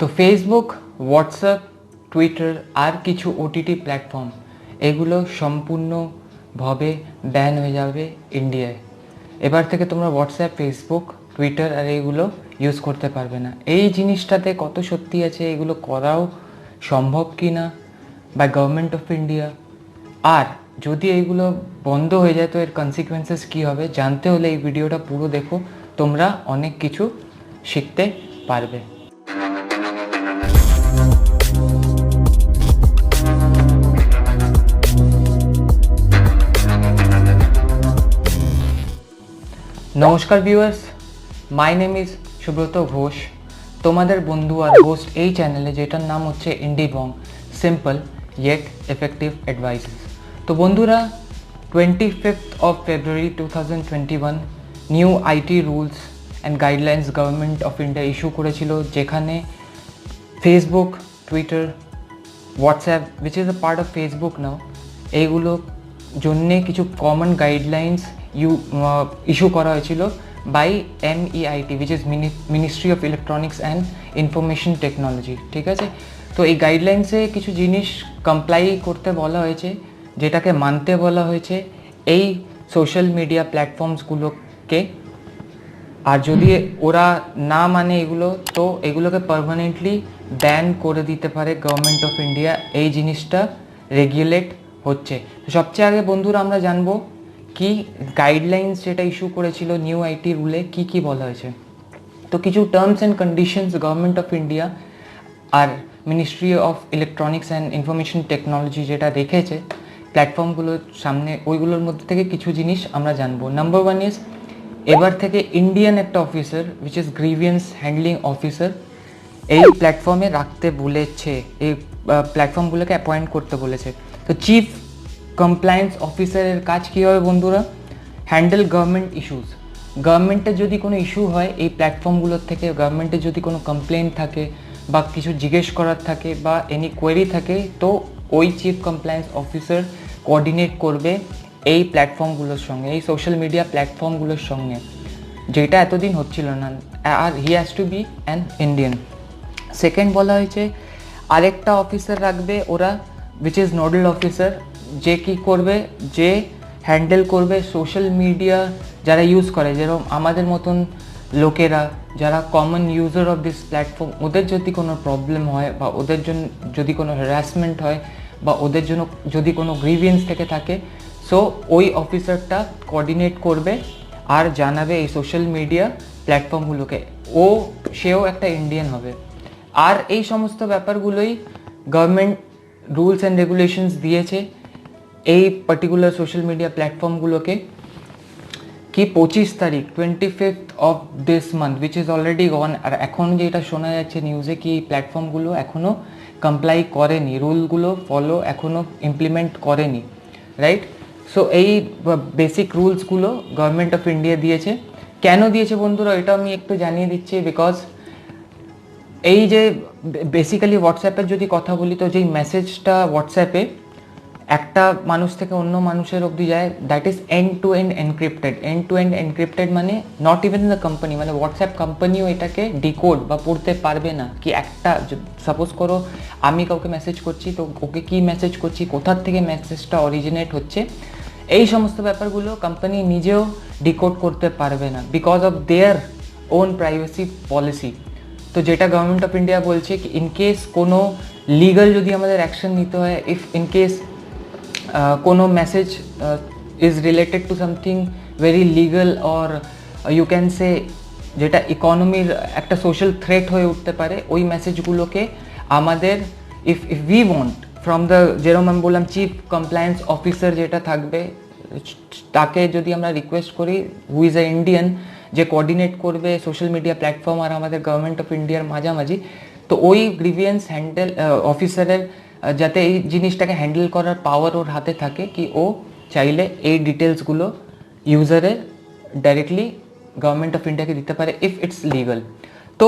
তো Facebook, WhatsApp, Twitter আর কিছু OTT platform এগুলো সম্পূর্ণভাবে ব্যান হয়ে যাবে ইন্ডিয়ায়। এবার থেকে তোমরা হোয়াটসঅ্যাপ, ফেসবুক, টুইটার আর এইগুলো ইউজ করতে পারবে না। এই জিনিসটাতে কত সত্যি আছে, এগুলো করাও সম্ভব কি না বাই গভর্নমেন্ট অফ ইন্ডিয়া, আর যদি এইগুলো বন্ধ হয়ে যায় তো এর কনসিকুয়েন্সেস কী হবে জানতে হলে এই ভিডিওটা পুরো দেখো, তোমরা অনেক কিছু শিখতে পারবে। নমস্কার viewers, my name is Subrata Ghosh, তোমাদের বন্ধু আর হোস্ট এই চ্যানেলে, যেটার নাম হচ্ছে Indibong, simple yet effective advices. তো বন্ধুরা, 25th of February 2021 new IT rules and guidelines government of India issue করেছিল, যেখানে Facebook, Twitter, WhatsApp which is a part of Facebook now, এইগুলো জন্যে কিছু কমন গাইডলাইন্স ইস্যু করা হয়েছিল by MEIT which is ministry of electronics and information technology. ঠিক আছে, তো এই গাইডলাইন্সে কিছু জিনিস কমপ্লাই করতে বলা হয়েছে, যেটাকে মানতে বলা হয়েছে এই সোশ্যাল মিডিয়া প্ল্যাটফর্মসগুলোকে, আর যদি ওরা না মানে এগুলো, তো এগুলোকে পার্মানেন্টলি ব্যান করে দিতে পারে গভর্নমেন্ট অফ ইন্ডিয়া। এই জিনিসটা রেগুলেট হচ্ছে। সবচেয়ে আগে বন্ধুরা আমরা জানবো কি গাইডলাইন্স যেটা ইস্যু করেছিল নিউ আইটি রুলে কি কি বলা হয়েছে। তো কিছু terms and conditions government of India আর ministry of electronics and information technology যেটা রেখেছে প্ল্যাটফর্মগুলোর সামনে, ওইগুলোর মধ্যে থেকে কিছু জিনিস আমরা জানবো। নাম্বার 1 ইজ, এবার থেকে ইন্ডিয়ান একটা officer which is grievance handling officer এই প্ল্যাটফর্মে রাখতে বলেছে, এই প্ল্যাটফর্মগুলোকে অ্যাপয়েন্ট করতে বলেছে। তো চিফ কমপ্লায়েন্স অফিসারের কাজ কী হবে বন্ধুরা? Handle government issues. গভর্নমেন্টের যদি কোনো ইস্যু হয় এই প্ল্যাটফর্মগুলোর থেকে, গভর্নমেন্টের যদি কোনো কমপ্লেন থাকে বা কিছু জিজ্ঞেস করার থাকে বা এনি কোয়েরি থাকে, তো ওই চিফ কমপ্লায়েন্স অফিসার কোঅর্ডিনেট করবে এই প্ল্যাটফর্মগুলোর সঙ্গে, এই সোশ্যাল মিডিয়া প্ল্যাটফর্মগুলোর সঙ্গে, যেটা এতদিন হচ্ছিল না। আর he has to be an Indian. Second বলা হয়েছে আরেকটা অফিসার রাখবে ওরা উইচ ইজ নোডাল অফিসার, যে কী করবে, যে হ্যান্ডেল করবে সোশ্যাল মিডিয়া যারা ইউজ করে, যেরকম আমাদের মতন লোকেরা যারা common user of this platform, ওদের যদি কোনো প্রবলেম হয় বা ওদের জন্য যদি কোনো হ্যারাসমেন্ট হয় বা ওদের জন্য যদি কোনো গ্রিভিয়েন্স থেকে থাকে, সো ওই অফিসারটা কোঅর্ডিনেট করবে আর জানাবে এই সোশ্যাল মিডিয়া প্ল্যাটফর্মগুলোকে। সেও একটা ইন্ডিয়ান হবে। আর এই সমস্ত ব্যাপারগুলোই গভর্নমেন্ট রুলস অ্যান্ড রেগুলেশনস দিয়েছে এই পার্টিকুলার সোশ্যাল মিডিয়া প্ল্যাটফর্মগুলোকে, কি 25 তারিখ 25th of this month which is already gone। আর এখন যেটা শোনা যাচ্ছে নিউজে কি এই প্ল্যাটফর্মগুলো এখনও কমপ্লাই করেনি, রুলগুলো ফলো এখনও ইমপ্লিমেন্ট করেনি, রাইট? সো এই বেসিক রুলসগুলো গভর্নমেন্ট অফ ইন্ডিয়া দিয়েছে। কেন দিয়েছে বন্ধুরা এটা আমি একটু জানিয়ে দিচ্ছি। বিকজ এই যে বেসিক্যালি হোয়াটসঅ্যাপের যদি কথা বলি, তো যেই মেসেজটা হোয়াটসঅ্যাপে একটা মানুষ থেকে অন্য মানুষের অবধি যায়, that is end to end encrypted. End to end encrypted মানে নট ইভেন দ্য কোম্পানি, মানে হোয়াটসঅ্যাপ কোম্পানিও এটাকে ডিকোড বা পড়তে পারবে না। কি একটা সাপোজ করো আমি কাউকে মেসেজ করছি, তো ওকে কি মেসেজ করছি, কোথার থেকে মেসেজটা অরিজিনেট হচ্ছে, এই সমস্ত ব্যাপারগুলো কোম্পানি নিজেও ডিকোড করতে পারবে না because of their own privacy policy. তো যেটা গভর্নমেন্ট অফ ইন্ডিয়া বলছে কি ইনকেস কোনো লিগাল যদি আমাদের অ্যাকশন নিতে হয়, ইফ ইনকেস কোনো message is related to something very legal or you can say যেটা ইকোনমির একটা সোশ্যাল থ্রেট হয়ে উঠতে পারে, ওই মেসেজগুলোকে আমাদের if we want from the, যেরকম আমি বললাম চিফ কমপ্লায়েন্স অফিসার যেটা থাকবে, তাকে যদি আমরা রিকোয়েস্ট করি হু ইজ এ ইন্ডিয়ান, যে কোঅর্ডিনেট করবে সোশ্যাল মিডিয়া প্ল্যাটফর্ম আর আমাদের গভর্নমেন্ট অফ ইন্ডিয়ার মাঝামাঝি, তো ওই গ্রিভিয়েন্স হ্যান্ডেল অফিসারের যাতে এই জিনিসটাকে হ্যান্ডেল করার পাওয়ার ওর হাতে থাকে, কি ও চাইলে এই ডিটেলসগুলো ইউজারের ডাইরেক্টলি গভর্নমেন্ট অফ ইন্ডিয়াকে দিতে পারে ইফ ইটস লিগাল। তো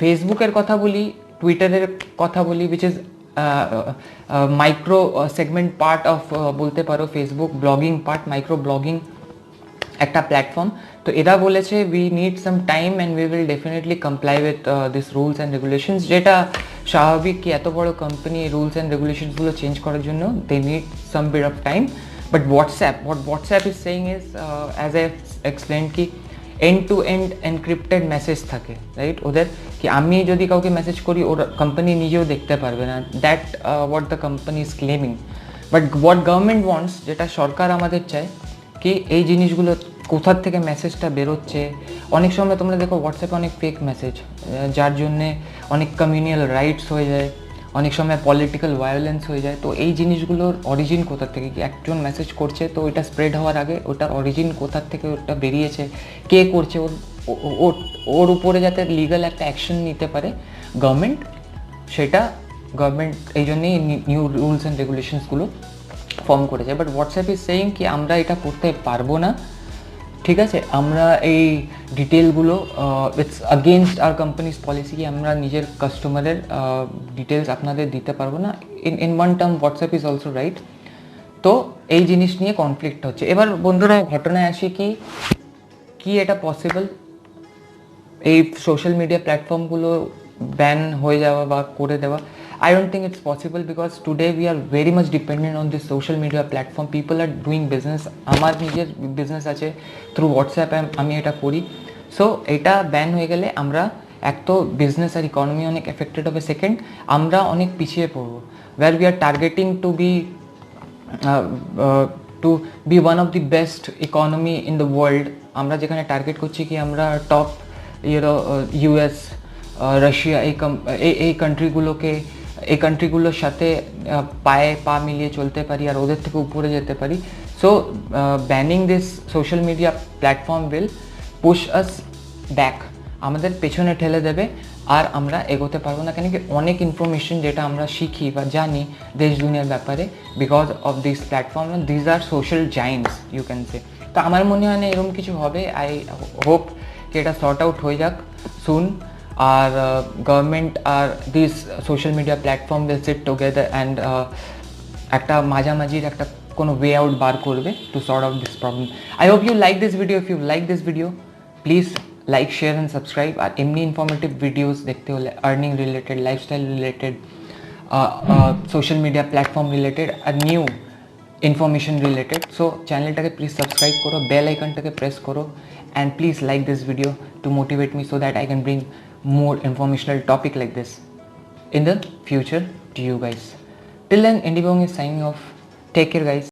ফেসবুকের কথা বলি, টুইটারের কথা বলি, which is micro segment part of বলতে পারো Facebook blogging part, micro blogging একটা প্ল্যাটফর্ম। তো এরা বলেছে we need some time and we will definitely comply with this rules and regulations, যেটা স্বাভাবিক কি এত বড় কোম্পানি রুলস অ্যান্ড রেগুলেশনসগুলো চেঞ্জ করার জন্য they need some bit of time. But WhatsApp is saying is, as I explain কি end to end encrypted message থাকে, রাইট? ওদের কি আমি যদি কাউকে মেসেজ করি ওর কোম্পানি নিজেও দেখতে পারবে না, that what the company is claiming. But what government wants, যেটা সরকার আমাদের চায় কি এই জিনিসগুলো কোথার থেকে মেসেজটা বেরোচ্ছে। অনেক সময় তোমরা দেখো হোয়াটসঅ্যাপে অনেক ফেক মেসেজ, যার জন্যে অনেক কমিউনিয়াল রাইটস হয়ে যায়, অনেক সময় পলিটিক্যাল ভায়োলেন্স হয়ে যায়। তো এই জিনিসগুলোর অরিজিন কোথার থেকে, কি একজন মেসেজ করছে তো ওইটা স্প্রেড হওয়ার আগে ওটার অরিজিন কোথার থেকে ওটা বেরিয়েছে, কে করছে, ওর উপরে যাতে লিগাল একটা অ্যাকশন নিতে পারে গভর্নমেন্ট, সেটা গভর্নমেন্ট এই জন্যেই নিউ রুলস অ্যান্ড রেগুলেশনসগুলো ফর্ম করেছে। বাট হোয়াটসঅ্যাপ ইজ সেইং কি আমরা এটা করতে পারবো না, ঠিক আছে? আমরা এই ডিটেলগুলো it's against our company's policy কি আমরা নিজের কাস্টমারের ডিটেলস আপনাদের দিতে পারবো না। In one term WhatsApp is also right. তো এই জিনিস নিয়ে কনফ্লিক্ট হচ্ছে। এবার বন্ধুরা ঘটনায় আসি কি এটা পসিবল এই সোশ্যাল মিডিয়া প্ল্যাটফর্মগুলো ব্যান হয়ে যাওয়া বা করে দেওয়া? I don't think it's possible because today we are very much dependent on this social media platform. People are doing business. আমার নিজের বিজনেস আছে থ্রু হোয়াটসঅ্যাপ, আমি এটা করি। সো এটা ব্যান হয়ে গেলে আমরা এক তো বিজনেস আর ইকোনমি অনেক এফেক্টেড হবে, সেকেন্ড আমরা অনেক পিছিয়ে পড়বো। Where we are targeting to be one of the best economy in the world, আমরা যেখানে টার্গেট করছি কি আমরা টপ ইউএস, রাশিয়া, এই কান্ট্রিগুলোর সাথে পায়ে পা মিলিয়ে চলতে পারি আর ওদের থেকে উপরে যেতে পারি। So banning this social media platform will push us back, আমাদের পেছনে ঠেলে দেবে আর আমরা এগোতে পারবো না। কেন কি অনেক ইনফরমেশন যেটা আমরা শিখি বা জানি দেশ দুনিয়ার ব্যাপারে because of this platform, this are social giants you can say. তো আমার মনে হয় না এরকম কিছু হবে। আই হোপ কি এটা সর্ট আউট হয়ে যাক সুন, আর গভর্নমেন্ট আর this social media platform will sit together and একটা মাঝামাঝির একটা কোনো ওয়ে আউট বার করবে to sort out this problem. I hope you like this video. If you like this video please like, share and subscribe. আর এমনি informative videos দেখতে হলে earning related, lifestyle related, social media platform related আর new information related, so চ্যানেলটাকে please subscribe করো, bell আইকনটাকে press করো, and please like this video to motivate me so that I can bring more informational topic like this in the future to you guys. Till then, Indibong is signing off. Take care guys.